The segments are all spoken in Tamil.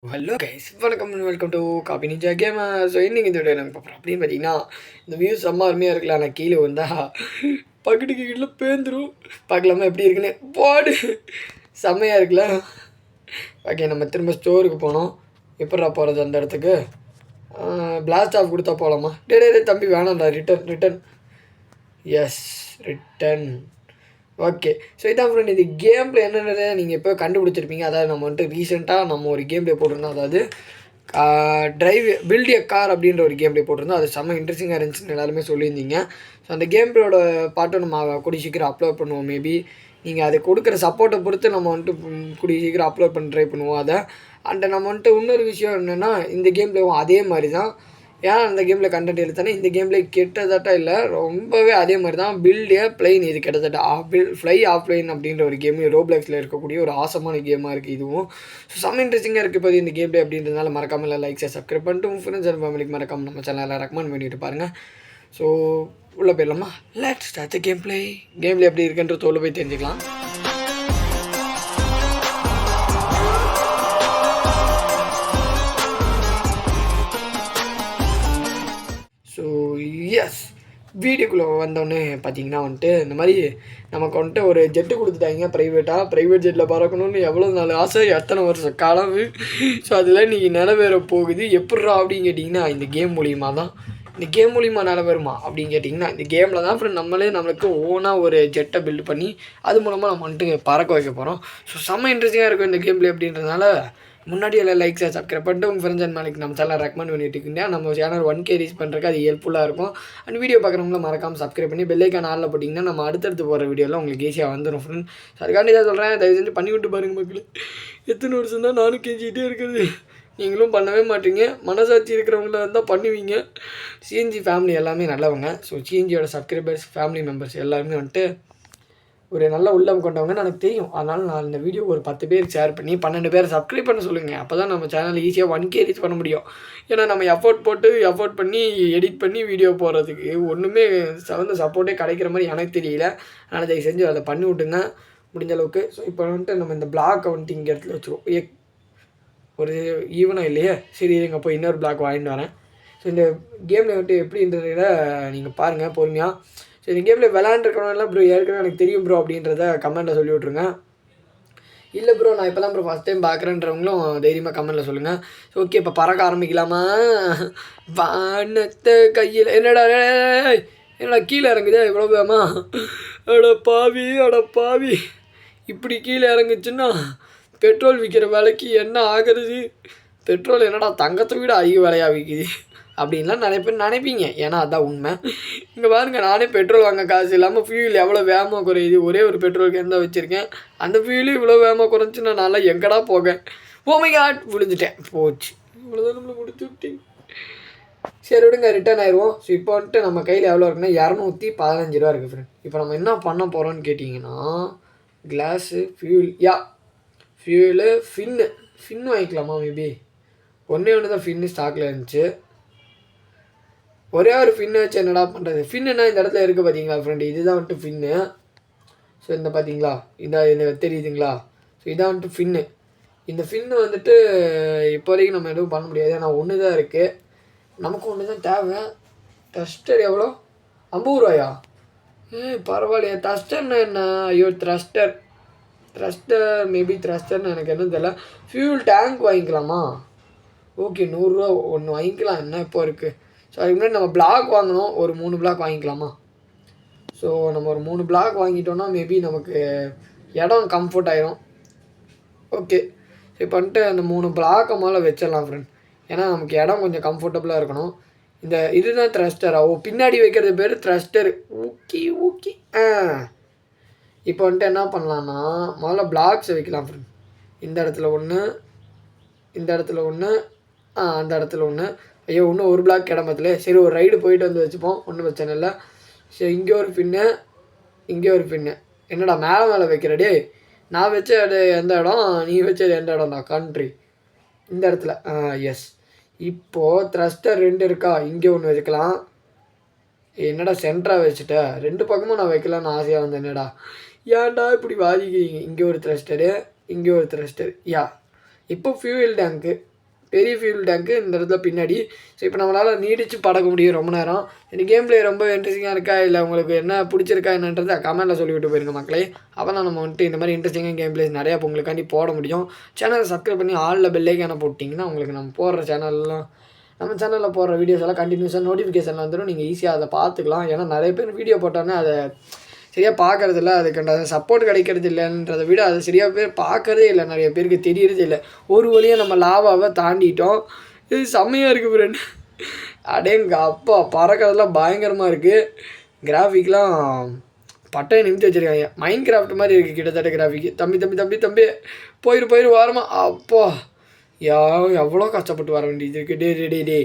ஹலோ கைஸ், வணக்கம் welcome to coffee ninja gamer. So இன்றைக்கி இந்த வீடியோ நாங்கள் பார்க்குறோம் அப்படின்னு பார்த்தீங்கன்னா, இந்த வியூ செம்ம அருமையாக இருக்குல்ல. ஆனால் கீழே வந்தால் பக்கெட்டுக்கு கீழே பேந்துடும். பார்க்கலாமா எப்படி இருக்குன்னு போடு. செம்மையாக இருக்குல்ல. ஓகே, நம்ம திரும்ப ஸ்டோருக்கு போனோம். எப்படா போகிறது அந்த இடத்துக்கு? பிளாஸ்ட் ஆஃப் கொடுத்தா போகலாமா? டே தம்பி வேணாம்டா, return. Yes, return. Okay, so இதான் ஃப்ரெண்ட், இது கேம் பிளே என்னென்னதை நீங்கள் இப்போ கண்டுபிடிச்சிருப்பீங்க. அதாவது நம்ம வந்துட்டு ரீசெண்டாக நம்ம ஒரு கேம் பிளே போட்டிருந்தோம். அதாவது பில்ட் எ கார் அப்படின்ற ஒரு கேம் பிளே போட்டிருந்தோம். அது செம்ம இன்ட்ரெஸ்டிங்காக இருந்துச்சுன்னு எல்லாருமே சொல்லியிருந்தீங்க. ஸோ அந்த கேம் பிளேயோட பாட்டும் நம்ம கூடிய சீக்கிரம் அப்லோட் பண்ணுவோம். மேபி நீங்கள் அது கொடுக்குற சப்போர்ட்டை பொறுத்து நம்ம வந்துட்டு கூடிய சீக்கிரம் அப்லோட் பண்ண ட்ரை பண்ணுவோம் அதை. அண்ட் நம்ம வந்துட்டு இன்னொரு விஷயம் என்னென்னா, இந்த கேம் பிளேவும் அதே மாதிரி தான். ஏன் அந்த கேமில் கண்டென்ட் எடுத்தானே, இந்த கேமில் கிட்டத்தட்ட இல்லை, ரொம்பவே அதே மாதிரி தான். பில்ட் ஏ பிளைன், இது கிட்டத்தட்ட ஃப்ளை ஆஃப்லைன் அப்படின்ற ஒரு கேம் ரோப்ளெக்ஸில் இருக்கக்கூடிய ஒரு ஆசமான கேமாக இருக்குது இதுவும். ஸோ செம்ம இன்ட்ரெஸ்டிங்காக இருக்குது இப்போ இந்த கேம் பிளே அப்படின்றதுனால மறக்காமல் லைக்ஸை சப்ஸ்கிரைப் பண்ணிட்டு உங்கள் ஃப்ரெண்ட்ஸ் அண்ட் ஃபேமிலிக்கு மறக்காமல் நம்ம சேனலில் ரெக்கமெண்ட் பண்ணிட்டு பாருங்கள். ஸோ உள்ளே போயிடலாமா? Let's start the game play எப்படி இருக்குன்ற தோல் போய் தெரிஞ்சுக்கலாம். ஸோ எஸ், வீடியோக்குள்ளே வந்தோடனே பார்த்தீங்கன்னா வந்துட்டு இந்த மாதிரி நமக்கு வந்துட்டு ஒரு ஜெட்டு கொடுத்துட்டாங்க ப்ரைவேட் ஜெட்டில் பறக்கணும்னு எவ்வளோ நாள் ஆசை, எத்தனை வருஷம் கனவு. ஸோ அதில் இன்றைக்கி நிலவேற போகுது. எப்பட்றா அப்படின்னு கேட்டிங்கன்னா, இந்த கேம் மூலிமா தான். இந்த கேம் மூலிமா நிலவேறுமா அப்படின்னு கேட்டிங்கன்னா, இந்த கேமில் தான் அப்புறம் நம்மளுக்கு ஓனாக ஒரு ஜெட்டை பில்டு பண்ணி அது மூலமாக நம்ம வந்துட்டு பறக்க வைக்க போகிறோம். ஸோ செம்ம இன்ட்ரெஸ்டிங்காக இருக்கும் இந்த கேம் பிளே அப்படின்றதுனால முன்னாடி எல்லாம் லைக்ஸை சப்ஸ்கிரைப் பண்ணிட்டு உங்கள் ஃப்ரெண்ட்ஸ் அண்ட் மேலேக்கு நம்ம சேனல் ரெக்கமெண்ட் பண்ணிட்டு இருக்கீங்க. நம்ம சேனல் 1K ரீச் பண்ணுறதுக்கு அது ஹெல்ப்ஃபுல்லாக இருக்கும். அண்ட் வீடியோ பார்க்குறவங்களும் மறக்காமல் சப்ஸ்கிரைப் பண்ணி பெல்லைக்கான ஆளில் போட்டிங்கன்னா நம்ம அடுத்தடுத்து போகிற வீடியோவில் உங்களுக்கு ஈஸியாக வந்துடும் ஃப்ரெண்ட். அதுக்காண்டி தான் சொல்கிறேன், தயவு செஞ்சு பண்ணி விட்டு பாருங்கள் மக்கள். எத்தனை வருஷம் தான் நானும் கெஞ்சிக்கிட்டே இருக்கிறது, நீங்களும் பண்ணவே மாட்டீங்க. மனசாட்சி இருக்கிறவங்கள இருந்தால் பண்ணுவீங்க. சிஎன்ஜி ஃபேமிலி எல்லாமே நல்லவங்க. ஸோ சிஎன்ஜியோட சப்ஸ்கிரைபர்ஸ் ஃபேமிலி மெம்பர்ஸ் எல்லாருமே வந்துட்டு ஒரு நல்ல உள்ளம் கொண்டவங்கன்னு எனக்கு தெரியும். அதனால் நான் இந்த வீடியோ ஒரு 10 பேருக்கு ஷேர் பண்ணி 12 பேர் சப்ஸ்கிரைப் பண்ண சொல்லுங்கள். அப்போ தான் நம்ம சேனல் ஈஸியாக 1K ரீச் பண்ண முடியும். ஏன்னா நம்ம எஃபோர்ட் பண்ணி எடிட் பண்ணி வீடியோ போடுறதுக்கு ஒன்றுமே சப்போர்ட்டே கிடைக்கிற மாதிரி எனக்கு தெரியல. அதனால் தயவு செஞ்சு அதை பண்ணி விட்டுங்க முடிஞ்ச அளவுக்கு. ஸோ இப்போ வந்துட்டு நம்ம இந்த பிளாக் வந்துட்டு இங்கே இடத்துல வச்சுருவோம். ஒரு ஈவனாக இல்லையே, சரி இருங்க போய் இன்னொரு பிளாக் வாங்கிட்டு வரேன். ஸோ இந்த கேமில் வந்துட்டு எப்படின்றத நீங்கள் பாருங்கள் பொறுமையாக. ஸோ இந்த கேமில் விளாண்டுருக்கணும்லாம் ப்ரோ ஏற்கனவே எனக்கு தெரியும் ப்ரோ அப்படின்றத கமெண்ட்டில் சொல்லி விட்ருங்க. இல்லை ப்ரோ நான் இப்போ தான் ப்ரோ ஃபஸ்ட் டைம் பார்க்குறேன்றவங்களும் தைரியமாக கமெண்ட்டில் சொல்லுங்கள். ஸோ ஓகே, இப்போ பறக்க ஆரம்பிக்கலாமா? வானத்தை கையில் என்னடா கீழே இறங்குதே இவ்வளோ வேமா? அட பாவி இப்படி கீழே இறங்குச்சுன்னா பெட்ரோல் விற்கிற விலைக்கு என்ன ஆகிறது? பெட்ரோல் என்னடா தங்கத்தை விட அதிக விலையாக விற்கிது அப்படின்லாம் நினைப்பீங்க. ஏன்னா அதுதான் உண்மை. இங்கே பாருங்கள், நானே பெட்ரோல் வாங்க காசு இல்லாமல் ஃபியூல் எவ்வளோ வேகமாக குறையுது. ஒரே ஒரு பெட்ரோல் கேன் தான் வச்சுருக்கேன். அந்த ஃபியூலும் இவ்வளோ வேகமாக குறைஞ்சி நான் எங்கடா போக? ஓமை காட் விழுந்துட்டேன், போச்சு. இவ்வளோதான் நம்மளை முடிச்சு விட்டீங்க. சரி விடுங்க, ரிட்டர்ன் ஆயிடுவோம். ஸோ இப்போ வந்துட்டு நம்ம கையில் எவ்வளோ இருக்குன்னா 215 ரூபா இருக்குது ஃப்ரெண்ட். இப்போ நம்ம என்ன பண்ண போகிறோன்னு கேட்டிங்கன்னா, கிளாஸு ஃபியூலு ஃபின்னு வாங்கிக்கலாமா? மேபி ஒன்று தான் ஃபின்னு ஸ்டாக்கில் இருந்துச்சு. ஒரே ஒரு ஃபின்னு வச்சு என்னடா பண்ணுறது? ஃபின்னுன்னா இந்த இடத்துல இருக்குது பார்த்தீங்களா ஃப்ரெண்டு, இதுதான் வந்துட்டு ஃபின்னு. ஸோ இந்த பார்த்தீங்களா, இந்த தெரியுதுங்களா? ஸோ இதான் வந்துட்டு ஃபின்னு. இந்த ஃபின்னு வந்துட்டு இப்போ வரைக்கும் நம்ம எதுவும் பண்ண முடியாது. ஏன்னா ஒன்று தான் இருக்குது, நமக்கு ஒன்று தான் தேவை. த்ரஸ்டர் எவ்வளோ? 50 ரூபாயா? பரவாயில்லையா? த்ரஸ்டர்னா என்ன? ஐயோ த்ரஸ்டர் மேபி த்ரஸ்டர்னு எனக்கு என்ன தெரியல. ஃபியூல் டேங்க் வாங்கிக்கலாமா? ஓகே, 100 ரூபா ஒன்று வாங்கிக்கலாம், என்ன இப்போ இருக்குது. ஸோ அதுக்கு முன்னாடி நம்ம பிளாக் வாங்கினோம், ஒரு 3 பிளாக் வாங்கிக்கலாமா? ஸோ நம்ம ஒரு 3 பிளாக் வாங்கிட்டோன்னா மேபி நமக்கு இடம் கம்ஃபர்ட் ஆகிரும். ஓகே, இப்போ வந்துட்டு அந்த 3 பிளாக்கை மேலே வச்சிடலாம் ஃப்ரெண்ட். ஏன்னா நமக்கு இடம் கொஞ்சம் கம்ஃபர்டபுளாக இருக்கணும். இந்த இதுதான் த்ரஸ்டரா? பின்னாடி வைக்கிறது பேர் த்ரஸ்டர். ஓகே. இப்போ வந்துட்டு என்ன பண்ணலான்னா, முதல்ல பிளாக்ஸை வைக்கலாம் ஃப்ரெண்ட். இந்த இடத்துல ஒன்று, இந்த இடத்துல ஒன்று, அந்த இடத்துல ஒன்று. ஐயோ இன்னும் ஒரு பிளாக் கிடம்பத்துல. சரி ஒரு ரைடு போயிட்டு வந்து வச்சுப்போம், ஒன்றும் பிரச்சனை இல்லை. சரி இங்கே ஒரு பின்னு, இங்கே ஒரு பின்னு. என்னடா மேலே வைக்கிறடே? நான் வச்ச எந்த இடம், நீ வச்சது எந்த இடம்டா? கண்ட்ரி இந்த இடத்துல. எஸ். இப்போது த்ரஸ்டர் 2 இருக்கா? இங்கே ஒன்று வச்சுக்கலாம். என்னடா சென்டராக வச்சுட்டேன், 2 பக்கமும் நான் வைக்கலான்னு ஆசையாக வந்தேன். என்னடா ஏன்டா இப்படி வாதிக்கிறீங்க? இங்கே ஒரு த்ரஸ்டரு, இங்கே ஒரு த்ரஸ்டர். இப்போ ஃபியூல் டேங்க்கு பெரிய ஃபியூல் டேங்க்கு இந்த இடத்துல பின்னாடி. ஸோ இப்போ நம்மளால் நீடிச்சு பறக்க முடியும் ரொம்ப நேரம். இந்த கேம் பிளே ரொம்ப இன்ட்ரெஸ்டிங்காக இருக்கா, இல்லை உங்களுக்கு என்ன பிடிச்சிருக்கா என்னன்றதை கமெண்ட்டில் சொல்லிவிட்டு போயிருங்க மக்களே. அப்போ தான் நம்ம வந்துட்டு இந்த மாதிரி இன்ட்ரெஸ்டிங்காக கேம் பிளேஸ் நிறையா உங்களுக்காண்டி போட முடியும். சேனலை சப்ஸ்கிரைப் பண்ணி ஆளில் பெல்லைக்கான போட்டிங்கன்னா உங்களுக்கு நம்ம போடுற சேனல்லாம் நம்ம சேனலில் போடுற வீடியோஸ் எல்லாம் கண்டினியூஸாக நோட்டிஃபிகேஷனில் வந்துடும். நீங்கள் ஈஸியாக அதை பார்த்துக்கலாம். ஏன்னா நிறைய பேர் வீடியோ போட்டோன்னே அதை சரியாக பார்க்குறதில்ல, அதுக்கு சப்போர்ட் கிடைக்கிறது இல்லைன்றதை விட அது சரியாக பேர் பார்க்கறதே இல்லை, நிறைய பேருக்கு தெரியறதே இல்லை. ஒரு வழியாக நம்ம லாவாவை தாண்டிட்டோம். இது செம்மையாக இருக்குது ஃப்ரெண்ட். அடேங்க அப்பா, பறக்கிறதுலாம் பயங்கரமாக இருக்குது. கிராஃபிக்லாம் பட்டையை நிமித்தி வச்சுருக்காங்க. மைண்ட் கிராஃப்ட் மாதிரி இருக்குது கிட்டத்தட்ட கிராஃபிக்கு. தம்பி தம்பி தம்பி தம்பி போயிரு வாரமா அப்பா, எவ்வளோ கஷ்டப்பட்டு வர வேண்டியது இருக்குது. டே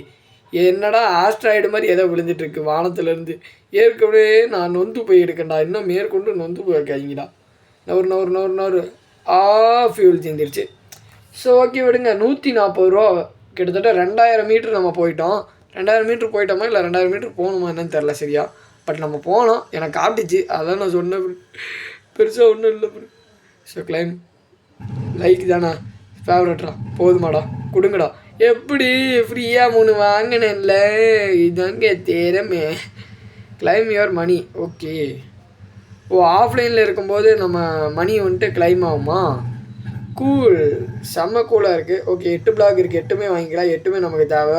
என்னடா ஆஸ்ட்ராய்டு மாதிரி ஏதோ விழுந்துட்டுருக்கு வானத்துலேருந்து. ஏற்கனவே நான் நொந்து போய் எடுக்கண்டா, இன்னும் மேற்கொண்டு நொந்து போய் வைக்காதீங்கடா. நவரு ஃபியூல் தீர்ந்துருச்சு. ஸோ ஓகே விடுங்க. 140 ரூபா, கிட்டத்தட்ட 2000 மீட்ரு நம்ம போயிட்டோம். 2000 மீட்ரு போயிட்டோமா இல்லை 2000 மீட்ரு போகணுமா என்னன்னு தெரில சரியா. பட் நம்ம போனோம், எனக்கு காட்டுச்சு, அதான் நான் சொன்னேன். பெருசாக ஒன்றும் இல்லை. ஸோ கிளைம் லைக் தானே ஃபேவரட்ரா, போதுமாடா கொடுங்கடா. எப்படி ஃப்ரீயாக 3 வாங்கினேன்ல, இதாங்க திறமை. Claim your money. ஓகே, ஆஃப்லைனில் இருக்கும்போது நம்ம மணி வந்துட்டு கிளைம் ஆகுமா? கூல், செம்ம கூலாக இருக்குது. ஓகே, 8 பிளாக் இருக்குது, 8மே வாங்கிக்கலாம். 8மே நமக்கு தேவை.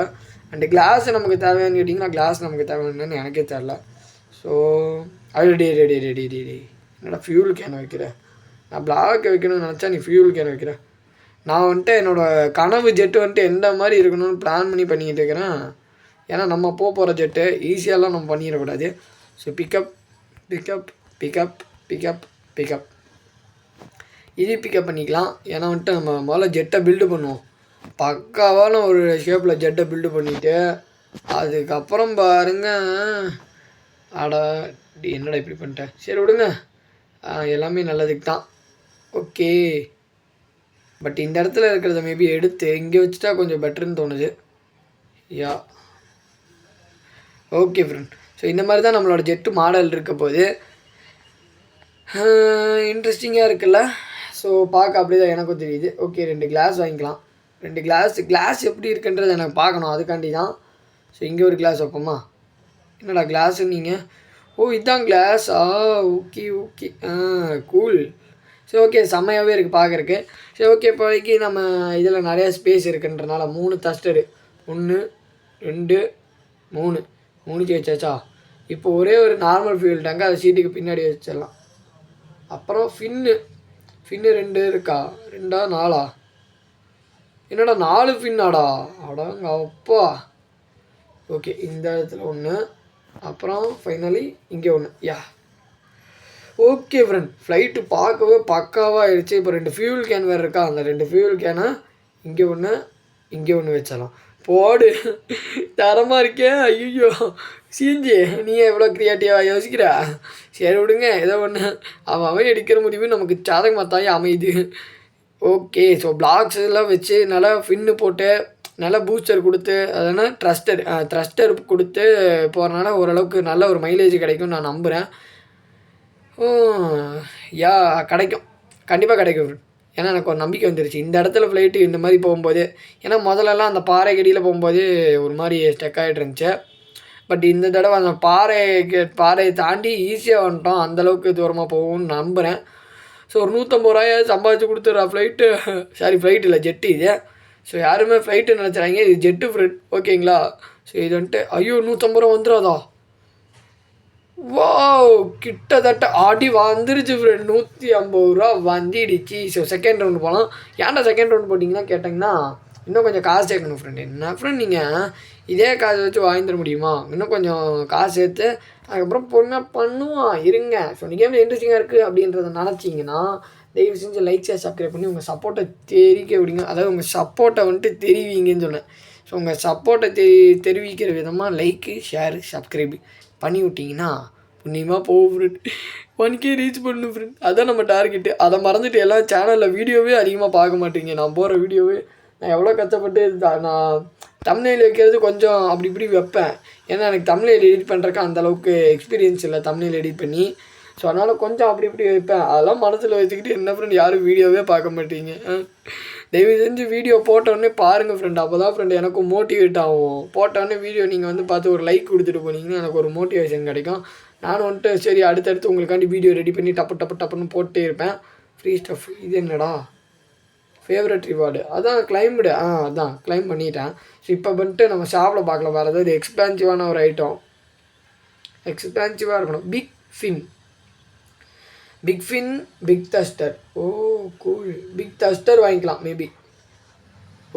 அண்டு கிளாஸ் நமக்கு தேவையான்னு கேட்டிங்கன்னா கிளாஸ் நமக்கு தேவைன்னு எனக்கே தெரில. ஸோ ரெடி என்னடா ஃபியூல் கேன் வைக்கிறேன். நான் பிளாக் வைக்கணும்னு நினச்சா நீ ஃபியூல் கேன் வைக்கிறேன். நான் வந்துட்டு என்னோடய கனவு ஜெட்டு வந்துட்டு எந்த மாதிரி இருக்கணும்னு பிளான் பண்ணிக்கிட்டு இருக்கிறேன். ஏன்னா நம்ம போகிற ஜெட்டு ஈஸியாலாம் நம்ம பண்ணிடக்கூடாது. ஸோ பிக்கப் இது பிக்கப் பண்ணிக்கலாம். ஏன்னா வந்துட்டு நம்ம முதல்ல ஜெட்டை பில்டு பண்ணுவோம். பக்காவான ஒரு ஷேப்பில் ஜெட்டை பில்டு பண்ணிவிட்டு அதுக்கப்புறம் பாருங்க. என்னடா இப்படி பண்ணிட்டேன், சரி விடுங்க, எல்லாமே நல்லதுக்கு தான். ஓகே, பட் இந்த இடத்துல இருக்கிறத மேபி எடுத்து இங்கே வச்சுட்டா கொஞ்சம் பெட்டர்னு தோணுது. Okay friend. ஸோ இந்த மாதிரி தான் நம்மளோட ஜெட்டு மாடல் இருக்க போது. இன்ட்ரெஸ்டிங்காக இருக்குல்ல. ஸோ பார்க்க அப்படி தான் எனக்கும் தெரியுது. ஓகே, 2 கிளாஸ் வாங்கிக்கலாம். 2 கிளாஸ் எப்படி இருக்குன்றது எனக்கு பார்க்கணும், அதுக்காண்டி தான். ஸோ இங்கே ஒரு கிளாஸ் வைப்போமா? என்னடா கிளாஸு நீங்கள்? இதுதான் கிளாஸா? Okay cool. சரி ஓகே, செம்மையாகவே இருக்குது பார்க்குறக்கு. சரி ஓகே, இப்போதைக்கு நம்ம இதில் நிறையா ஸ்பேஸ் இருக்குன்றனால 3 தஸ்டரு, 1 2 3 வச்சாச்சா. இப்போ ஒரே ஒரு நார்மல் ஃபியூல் டேங்க் அது சீட்டுக்கு பின்னாடி வச்சிடலாம். அப்புறம் ஃபின்னு 2 இருக்கா? 2 4? என்னடா 4 ஃபின்னாடா? அடங்க அப்பா. ஓகே, இந்த இடத்துல 1, அப்புறம் ஃபைனலி இங்கே 1. ஓகே ஃப்ரெண்ட், ஃப்ளைட்டு பார்க்கவே பக்காவாக ஆகிடுச்சு. இப்போ 2 ஃபியூல் கேன் வேறு இருக்கா, அந்த 2 ஃபியூல் கேனை இங்கே ஒன்று வச்சிடலாம். போடு, தரமாக இருக்கே. ஐயோ சீஞ்சி, நீ எவ்வளோ க்ரியேட்டிவாக யோசிக்கிறா. சரி விடுங்க, ஏதோ ஒன்று அவன் எடுக்கிற முடிவு நமக்கு சாதகமாக தான் அமையுது. ஓகே, ஸோ பிளாக்ஸ் எல்லாம் வச்சு நல்லா ஃபின்னு போட்டு நல்லா பூஸ்டர் கொடுத்து அதனால் த்ரஸ்டர் கொடுத்து போகிறனால ஓரளவுக்கு நல்ல ஒரு மைலேஜ் கிடைக்கும்னு நான் நம்புகிறேன். கிடைக்கும், கண்டிப்பாக கிடைக்கும். ஏன்னா எனக்கு ஒரு நம்பிக்கை வந்துருச்சு இந்த இடத்துல ஃப்ளைட்டு இந்த மாதிரி போகும்போது. ஏன்னா முதல்லலாம் அந்த பாறை கடியில் போகும்போது ஒரு மாதிரி ஸ்டக் ஆகிட்டு இருந்துச்சு. பட் இந்த தடவை அந்த பாறையை தாண்டி ஈஸியாக வந்துட்டோம். அந்தளவுக்கு தூரமாக போகும்னு நம்புகிறேன். ஸோ ஒரு 150 ரூபாயை சம்பாதிச்சு கொடுத்துட்றா ஃப்ளைட்டு. ஃப்ளைட் இல்லை, ஜெட்டு இது. ஸோ யாருமே ஃப்ளைட்டு நினச்சிறாங்க, இது ஜெட்டு ஃப்ரெண்ட். ஓகேங்களா? ஸோ இது வந்துட்டு 150 ரூபா வந்துடாதா? கிட்டத்தட்ட அடி வந்துருச்சு ஃப்ரெண்ட். 150 ரூபா வந்துடுச்சு. ஸோ செகண்ட் ரவுண்டு போகலாம். ஏன்டா செகண்ட் ரவுண்ட் போட்டிங்கன்னா கேட்டிங்கன்னா இன்னும் கொஞ்சம் காசு சேர்க்கணும் ஃப்ரெண்ட். என்ன ஃப்ரெண்ட் நீங்கள் இதே காசு வச்சு வாங்கிட முடியுமா? இன்னும் கொஞ்சம் காசு சேர்த்து அதுக்கப்புறம் பொண்ணாக பண்ணுவான் இருங்க. ஸோ இந்த கேமில் இன்ட்ரெஸ்டிங்காக இருக்குது அப்படின்றத நினச்சிங்கன்னா தயவு செஞ்சு லைக் ஷேர் சப்ஸ்கிரைப் பண்ணி உங்கள் சப்போர்ட்டை தெரிவிக்க விடுங்க. அதாவது உங்கள் சப்போர்ட்டை வந்துட்டு தெரிவிங்கன்னு சொன்னேன். ஸோ உங்கள் சப்போர்ட்டை தெரிவிக்கிற விதமாக லைக்கு ஷேரு சப்ஸ்கிரைபு பண்ணி விட்டிங்கன்னா புண்ணியமாக போகும் ஃப்ரெண்ட். 1K ரீச் பண்ணணும் ஃப்ரெண்ட், அதுதான் நம்ம டார்கெட்டு. அதை மறந்துட்டு எல்லாம் சேனலில் வீடியோவே அதிகமாக பார்க்க மாட்டீங்க. நான் போகிற வீடியோவே நான் எவ்வளோ கஷ்டப்பட்டு நான் தம்ப்நெயில் வைக்கிறது கொஞ்சம் அப்படி இப்படி வைப்பேன். ஏன்னா எனக்கு தம்ப்நெயில் எடிட் பண்ணுறக்கு அந்தளவுக்கு எக்ஸ்பீரியன்ஸ் இல்லை தம்ப்நெயில் எடிட் பண்ணி. ஸோ அதனால் கொஞ்சம் அப்படி இப்படி வைப்பேன். அதெல்லாம் மனசில் வச்சுக்கிட்டு என்ன ஃப்ரெண்ட் யாரும் வீடியோவே பார்க்க மாட்டீங்க. தயவு செஞ்சு வீடியோ போட்டோடனே பாருங்கள் ஃப்ரெண்ட். அப்போ தான் ஃப்ரெண்ட் எனக்கும் மோட்டிவேட் ஆகும். போட்டோடனே வீடியோ நீங்கள் வந்து பார்த்து ஒரு லைக் கொடுத்துட்டு போனீங்கன்னா எனக்கு ஒரு மோட்டிவேஷன் கிடைக்கும். நானும் வந்துட்டு சரி அடுத்தடுத்து உங்களுக்காண்டி வீடியோ ரெடி பண்ணி டப்புன்னு போட்டே இருப்பேன். ஃப்ரீ ஸ்டஃப் இது என்னடா ஃபேவரட் ரிவார்டு அதான் கிளைம்டு. அதான் கிளைம் பண்ணிட்டேன். ஸோ இப்போ வந்துட்டு நம்ம ஷாப்பில் பார்க்கலாம் வேறு ஏதாவது எக்ஸ்பென்சிவான ஒரு ஐட்டம். எக்ஸ்பென்சிவாக இருக்கணும். Big fin big duster. Oh cool. Big duster வாங்கிக்கலாம் மேபி.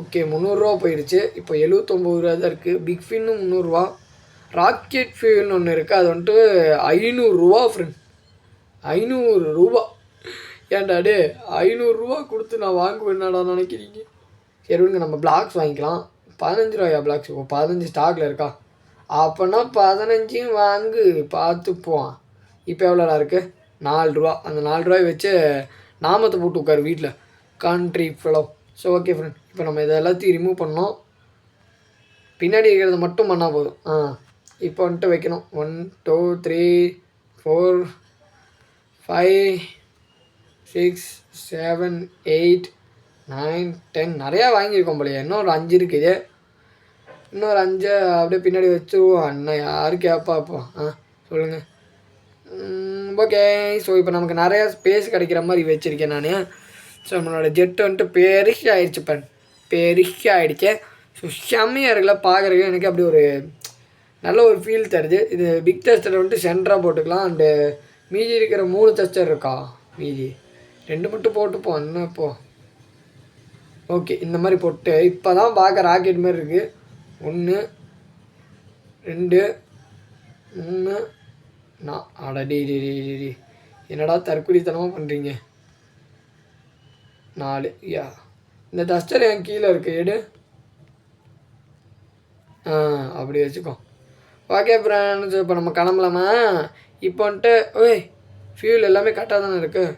ஓகே 300 போயிடுச்சு. இப்போ 79 தான் இருக்குது. பிக் ஃபின்னு 300. ராக்கெட் ஃபியூல்னு ஒன்று இருக்குது. அது வந்துட்டு 500 ஃப்ரெண்ட். 500 ஏன்டா டே 500 கொடுத்து நான் வாங்குவேன்னாடா நினைக்கிறீங்க? சரி விடுங்க, நம்ம பிளாக்ஸ் வாங்கிக்கலாம். 15 பிளாக்ஸ். இப்போ 15 ஸ்டாக்கில் இருக்கா? அப்போனா 15 வாங்கு பார்த்துப்போம். இப்போ எவ்வளோடா இருக்குது? 4 அந்த 4 வச்சு நாமத்தை போட்டு உட்காரு வீட்டில். Country fellow. So okay friend, இப்போ நம்ம இதை எல்லாத்தையும் ரிமூவ் பண்ணோம். பின்னாடி இருக்கிறத மட்டும் பண்ணால் போதும். இப்போ வந்துட்டு வைக்கணும். 1 2 3 4 5 6 7 8 9 10 நிறையா வாங்கியிருக்கோம் போலையே. இன்னொரு 5 இருக்குது. இன்னொரு 5 அப்படியே பின்னாடி வச்சுருவோம். அண்ணன் யார் கேட்பா இப்போ? சொல்லுங்கள். ஓகே. ஸோ இப்போ நமக்கு நிறையா ஸ்பேஸ் கிடைக்கிற மாதிரி வச்சுருக்கேன் நான். ஸோ நம்மளோட ஜெட்டு வந்துட்டு பெருசாக ஆகிடுச்சு. ஸோ செம்மையாக இருக்குல்ல பார்க்குறதுக்கு. எனக்கு அப்படி ஒரு நல்ல ஒரு ஃபீல் தருது. இது பிக் டஸ்டர் வந்துட்டு சென்டராக போட்டுக்கலாம். அண்டு மீதி இருக்கிற 3 டஸ்டர் இருக்கா? மீதி 2 மட்டும் போட்டுப்போம். இன்னும் இப்போது ஓகே இந்த மாதிரி போட்டு இப்போ தான் பார்க்க ராக்கெட் மாதிரி இருக்குது. 1 2 3 அடடி என்னடா தற்கொலைத்தனமாக பண்ணுறீங்க? 4 இந்த டஸ்டர் என் கீழே இருக்குது. எடு. அப்படி வச்சுக்கோ. ஓகே ஃப்ரெண்ட்ஸ், இப்போ நம்ம கிளம்பலாமா? இப்போ வந்துட்டு ஃபியூல் எல்லாமே கரெக்டாக தானே இருக்குது.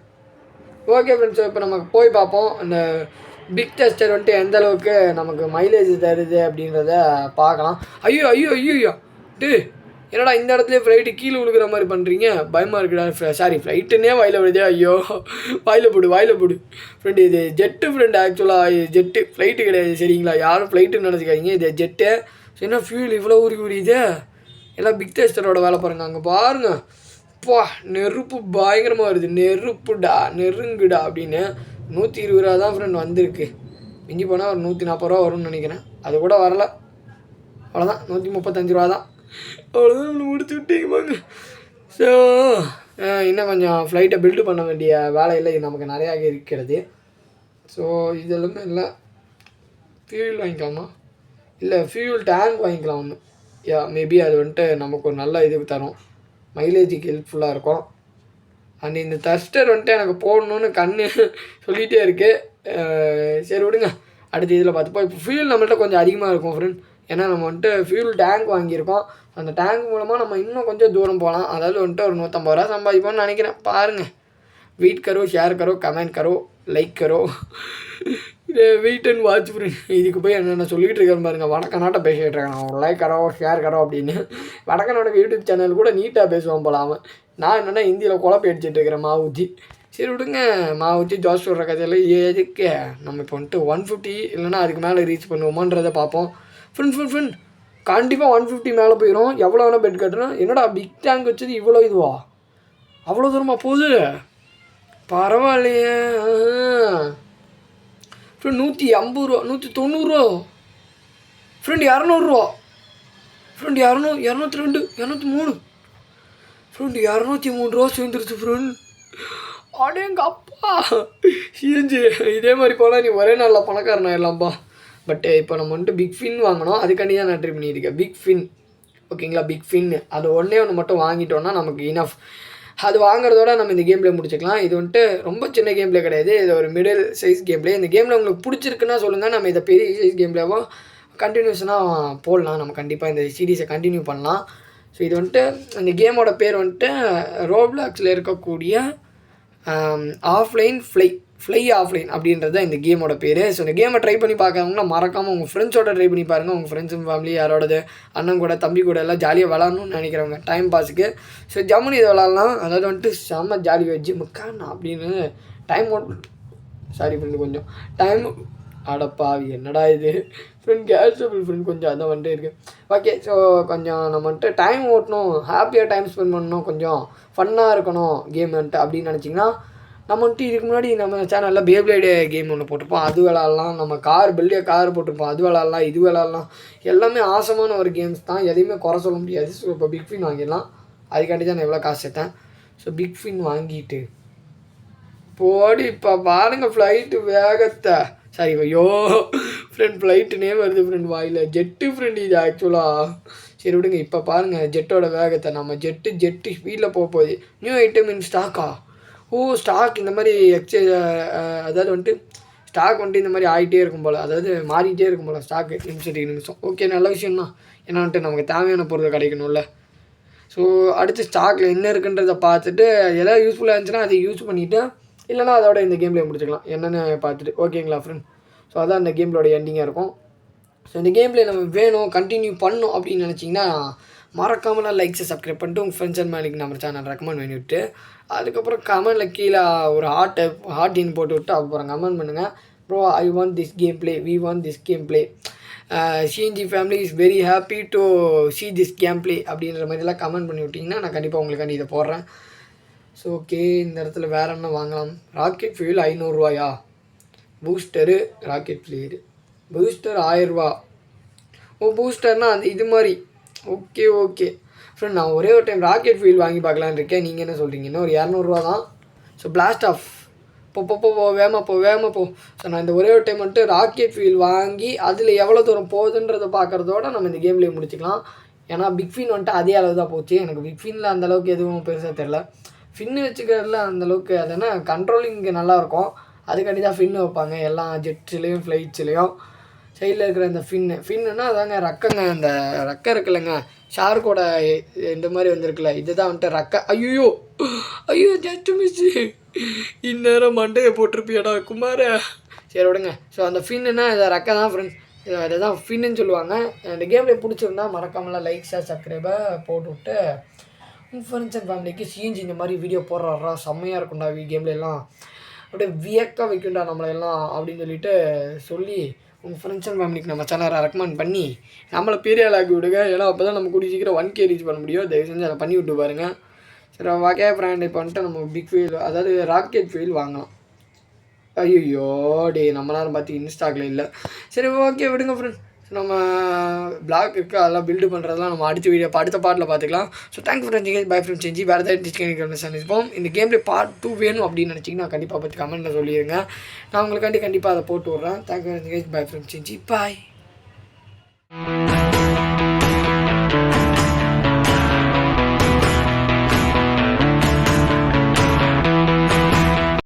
ஓகே ஃப்ரெண்ட்ஸ், இப்போ நமக்கு போய் பார்ப்போம் இந்த பிக் டஸ்டர் வந்துட்டு எந்த அளவுக்கு நமக்கு மைலேஜ் தருது அப்படின்றத பார்க்கலாம். ஐயோ டே என்னடா இந்த இடத்துலேயே ஃப்ளைட்டு கீழே விழுக்கிற மாதிரி பண்ணுறீங்க? பயமாக இருக்குடா. சாரி ஃப்ளைட்டுன்னே வாயில் விடுதே. ஐயோ வாயில் போடு ஃப்ரெண்டு. இது ஜெட்டு ஃப்ரெண்டு. ஆக்சுவலாக ஜெட்டு ஃப்ளைட்டு கிடையாது சரிங்களா? யாரும் ஃப்ளைட்டுன்னு நினச்சிக்காதீங்க. இது ஜெட்டு. ஸோ என்ன ஃபியூல் இவ்வளோ உரியுது? எல்லாம் பிக் டஸ்டரோட வேலை பாருங்கள். அங்கே பாருங்கள். நெருப்பு பயங்கரமாக வருது. நெருங்குடா அப்படின்னு 120 தான் ஃப்ரெண்ட் வந்திருக்கு. மிஞ்சி போனால் ஒரு 140 வரும்னு நினைக்கிறேன். அது கூட வரல. அவ்வளோதான் 135 தான். அவ்வளோதான் முடிச்சு விட்டீங்க. ஸோ இன்னும் கொஞ்சம் ஃப்ளைட்டை பில்டு பண்ண வேண்டிய வேலையில் நமக்கு நிறையா இருக்கிறது. ஸோ இதெல்லாமே இல்லை. ஃபியூல் வாங்கிக்கலாமா? இல்லை ஃபியூல் டேங்க் வாங்கிக்கலாம் ஒன்று. மேபி அது வந்துட்டு நமக்கு ஒரு நல்ல இதுக்கு தரும். மைலேஜுக்கு ஹெல்ப்ஃபுல்லாக இருக்கும். அண்ட் இந்த தஸ்டர் வந்துட்டு எனக்கு போடணுன்னு சொல்லிகிட்டே இருக்குது. சரி விடுங்க, அடுத்த இதில் பார்த்துப்போம். இப்போ ஃபியூல் நம்மள்கிட்ட கொஞ்சம் அதிகமாக இருக்கும் ஃப்ரெண்ட். ஏன்னா நம்ம வந்துட்டு ஃபியூல் டேங்க் வாங்கியிருக்கோம். அந்த டேங்க் மூலமாக நம்ம இன்னும் கொஞ்சம் தூரம் போகலாம். அதாவது வந்துட்டு ஒரு 150 சம்பாதிப்போம்னு நினைக்கிறேன். பாருங்கள். வெயிட் கரோ, ஷேர் கரோ, கமெண்ட் கரோ, லைக் கரோ, வெயிட் அண்ட் வாட்ச் ஃப்ரெண்ட். இதுக்கு போய் என்னென்ன சொல்லிகிட்டு இருக்கேன் பாருங்கள். வடக்கநாட்டை பேசிகிட்டு இருக்கேன். லைக் கரோ, ஷேர் கரோ அப்படின்னு. வடக்கநாடு யூடியூப் சேனல் கூட நீட்டாக பேசுவான் போலாமல். நான் என்னென்னா ஹிந்தியில் குழப்பி அடிச்சுட்டு இருக்கிறேன். மாவுச்சி. சரி விடுங்க. மாவுச்சி ஜோஸ் சொல்கிற கதையில் எதுக்கு? நம்ம இப்போ வந்துட்டு 150 இல்லைன்னா அதுக்கு மேலே ரீச் பண்ணுவோமான்றதை பார்ப்போம். ஃப்ரெண்ட் கண்டிப்பாக 150 மேலே போயிடும். எவ்வளோ வேணால் பெட் கட்டுறோம். என்னடா பிக் டேங்க் வச்சது இவ்வளோ இதுவா? அவ்வளோ தூரமாக போகுது? பரவாயில்லையே ஃப்ரெண்ட். 180 190 ஃப்ரெண்ட். 200 ஃப்ரெண்ட். 202 203 ஃப்ரெண்ட். 203 சேர்ந்துருச்சு ஃப்ரெண்ட். அடேங்க அப்பா சிரிஞ்சு. இதே மாதிரி போனால் நீ ஒரே நாளில் பணக்காரனா எல்லாம்பா. பட் இப்போ நம்ம வந்துட்டு பிக் ஃபின் வாங்கணும். அதுக்காண்டி தான் நான் ட்ரை பண்ணியிருக்கேன். பிக் ஃபின் ஓகேங்களா? பிக் ஃபின் அது ஒன்று மட்டும் வாங்கிட்டோன்னா நமக்கு இனஃப். அது வாங்குறதோட நம்ம இந்த கேம் பிளே முடிச்சுக்கலாம். இது வந்துட்டு ரொம்ப சின்ன கேம் பிளே கிடையாது. இது ஒரு மிடில் சைஸ் கேம் பிளே. இந்த கேமில் உங்களுக்கு பிடிச்சிருக்குன்னா சொல்லுங்கள். நம்ம இதை பெரிய சைஸ் கேம் பிளேவோ கண்டினியூஸனாக போடலாம். நம்ம கண்டிப்பாக இந்த சீரீஸை கண்டினியூ பண்ணலாம். ஸோ இது வந்துட்டு இந்த கேமோட பேர் வந்துட்டு ரோப்ளாக்ஸில் இருக்கக்கூடிய ஆஃப்லைன் ஃப்ளை ஆஃப்லைன் அப்படின்றது தான் இந்த கேமோட பேர். ஸோ இந்த கேமை ட்ரை பண்ணி பார்க்கறவங்கன்னா மறக்காமல் உங்கள் ஃப்ரெண்ட்ஸோட ட்ரை பண்ணி பாருங்கள். உங்கள் ஃப்ரெண்ட்ஸும் ஃபேமிலி யாரோடது அண்ணன் கூட தம்பி கூட எல்லாம் ஜாலியாக விளாட்ணுன்னு நினைக்கிறவங்க டைம் பாஸுக்கு. ஸோ ஜம்முனி இதை விளாட்லாம். அதாவது வந்துட்டு செம்ம ஜாலி வச்சு முக்கான் அப்படின்னு டைம் சாரி ஃப்ரெண்டு கொஞ்சம் டைம் அடப்பாவி என்னடா இது ஃப்ரெண்ட் கேஷபிள் ஃப்ரெண்ட் கொஞ்சம் அதான் வந்துட்டே இருக்குது. ஓகே ஸோ கொஞ்சம் நம்ம வந்துட்டு டைம் ஓட்டணும், ஹாப்பியாக டைம் ஸ்பெண்ட் பண்ணணும், கொஞ்சம் ஃபன்னாக இருக்கணும் கேம் வந்துட்டு அப்படின்னு நினச்சிங்கன்னா நம்ம வந்துட்டு இதுக்கு முன்னாடி நம்ம சேனலில் பேப்ளைடு கேம் ஒன்று போட்டிருப்போம், அது விளாட்லாம். நம்ம கார் போட்டிருப்போம், அது விளாட்லாம். இது விளாட்லாம். எல்லாமே ஆசமான ஒரு கேம்ஸ் தான், எதையுமே குறை சொல்ல முடியாது. ஸோ இப்போ பிக் ஃபின் வாங்கிடலாம். அதுக்காண்டி தான் நான் எவ்வளோ காசு சேர்த்தேன். ஸோ பிக் ஃபின் வாங்கிட்டு போடி இப்போ பாருங்கள் ஃப்ளைட்டு வேகத்தை. சாரி ஐயோ ஃப்ரெண்ட் ஃப்ளைட்டுனே வருது ஃப்ரெண்ட் வாயில். ஜெட்டு ஃப்ரெண்ட் இது ஆக்சுவலாக. சரி விடுங்க. இப்போ பாருங்கள் ஜெட்டோட வேகத்தை. நம்ம ஜெட்டு ஸ்பீடில் போகுது. நியூ ஐட்டம் இன் ஸ்டாக்கா? ஸ்டாக் இந்த மாதிரி அதாவது வந்துட்டு ஸ்டாக் வந்துட்டு இந்த மாதிரி ஆகிட்டே இருக்கும் போல், அதாவது மாறிக்கிட்டே இருக்கும் போல் ஸ்டாக்கு நிமிஷம். ஓகே நல்ல விஷயம் தான். ஏன்னா வந்துட்டு நமக்கு தேவையான பொருள் கிடைக்கணும்ல. ஸோ அடுத்து ஸ்டாக்கில் என்ன இருக்குன்றதை பார்த்துட்டு எதாவது யூஸ்ஃபுல்லாக இருந்துச்சுன்னா அதை யூஸ் பண்ணிவிட்டு, இல்லைனா அதோட இந்த கேம்லேயே முடிச்சுக்கலாம் என்னென்னு பார்த்துட்டு. ஓகேங்களா ஃப்ரெண்ட்? ஸோ அதான் இந்த கேம்லோட எண்டிங்காக இருக்கும். ஸோ இந்த கேம்லேயே நம்ம வேணும் கண்டினியூ பண்ணணும் அப்படின்னு நினச்சிங்கன்னா மறக்காமல் லைக்ஸை சப்ஸ்கிரைப் பண்ணிட்டு உங்கள் ஃப்ரெண்ட்ஸ் அண்ட் மேலிக்கு நம்ம சேனல் ரெக்கமெண்ட் பண்ணிவிட்டு, அதுக்கப்புறம் கமெண்டில் கீழே ஒரு ஹார்ட்டின்னு போட்டு விட்டு அப்புறம் கமெண்ட் பண்ணுங்கள். Bro I want this game play, we want this game play, CNG family is very happy to see this game play அப்படின்ற மாதிரிலாம் கமெண்ட் பண்ணி விட்டிங்கன்னா நான் கண்டிப்பாக உங்களுக்காண்டி இதை போடுறேன். ஸோ ஓகே இந்த இடத்துல வேறு என்ன வாங்கலாம்? ராக்கெட் ஃபியூல் 500 ரூபாயா? பூஸ்டரு ராக்கெட் ஃபியூல் பூஸ்டர் 1000 ரூபா. பூஸ்டர்னால் அது இது மாதிரி. ஓகே ஃப்ரெண்ட் நான் ஒரே ஒரு டைம் ராக்கெட் ஃபியூல் வாங்கி பார்க்கலான்னு இருக்கேன். நீங்கள் என்ன சொல்கிறீங்கன்னா ஒரு 200 ரூபா தான். ஸோ பிளாஸ்ட் ஆஃப் வேகமாக போ. ஸோ நான் இந்த ஒரே ஒரு டைம் வந்துட்டு ராக்கெட் ஃபியூல் வாங்கி அதில் எவ்வளோ தூரம் போகுதுன்றதை பார்க்குறதோட நம்ம இந்த கேம்லேயே முடிச்சுக்கலாம். ஏன்னா பிக் ஃபின் வந்துட்டு அதே அளவு தான் போச்சு. எனக்கு பிக் ஃபின்னில் அந்தளவுக்கு எதுவும் பெருசாக தெரில. ஃபின்னு வச்சுக்கிறதுல அந்தளவுக்கு அது என்ன கண்ட்ரோலிங் நல்லாயிருக்கும். அதுக்காண்டி தான் ஃபின்னு வைப்பாங்க எல்லா ஜெட்ஸ்லேயும் ஃப்ளைட்ஸ்லேயும். சைடில் இருக்கிற இந்த ஃபின்னுன்னா அதாங்க ரக்கங்க. அந்த ரக்கை இருக்குல்லங்க ஷார்க்கோட இந்த மாதிரி வந்திருக்குல்ல, இதுதான் வந்துட்டு ரக்கை. ஐயோ ஜஸ்ட் மிஸ்ஸு. இந்நேரம் மண்டையை போட்டிருப்பியடா குமார. சரி விடுங்க. ஸோ அந்த ஃபின்னுன்னா இதை ரக்கை தான் ஃப்ரெண்ட்ஸ். அதை தான் ஃபின்னு சொல்லுவாங்க. இந்த கேமில் பிடிச்சிருந்தா மறக்காமலாம் லைக் ஷேர் சப்ஸ்கிரைபை போட்டு விட்டு உங்கள் ஃப்ரெண்ட்ஸ் அண்ட் ஃபேமிலிக்கு சிஎன்ஜி இந்த மாதிரி வீடியோ போடுறாரா செம்மையாக இருக்கும்டா கேம்ல எல்லாம் அப்படியே வியக்க வைக்கும்டா நம்மளெல்லாம் அப்படின்னு சொல்லி உங்கள் ஃப்ரெண்ட்ஸ் அண்ட் ஃபேமிலிக்கு நம்ம சேனலை ரெக்கமெண்ட் பண்ணி நம்மளை பெரிய ஆளாக்கி விடுங்க. ஏன்னா அப்போ தான் நம்ம கூடிய சீக்கிரம் 1K ரீச் பண்ண முடியும். தயவு செஞ்சு அதை பண்ணி விட்டு பாருங்கள். சரி ஓகே ஃப்ரெண்ட் இப்போ வந்துட்டு நம்ம பிக் ஃபியூல் அதாவது ராக்கெட் ஃபியூல் வாங்கலாம். ஐயோ நம்ம நேரம் பார்த்து இன்ஸ்டாக்கில் இல்லை. சரி ஓகே விடுங்க ஃப்ரெண்ட். நம்ம பிளாக் இருக்குது அதெல்லாம் பில்டு பண்ணுறதுலாம் நம்ம அடுத்த பாட்டில் பார்த்துக்கலாம். ஸோ தேங்க்ஸ் ஃபார் வாட்சிங். பை ஃப்ரெண்ட் செஞ்சு வேறு ஏதாவது டிஸ்கவுண்ட் சந்திப்போம். இந்த கேம்லேயே பார்ட் 2 வேணும் அப்படின்னு நினச்சிங்கன்னா கண்டிப்பாக பார்த்து கமெண்ட்டில் சொல்லிடுங்க. நான் உங்களுக்காண்டி கண்டிப்பாக அதை போட்டு விட்றேன். தேங்க்ஸ் ஃபார் வாட்சிங். பை ஃப்ரெண்ட் செஞ்சு பாய்.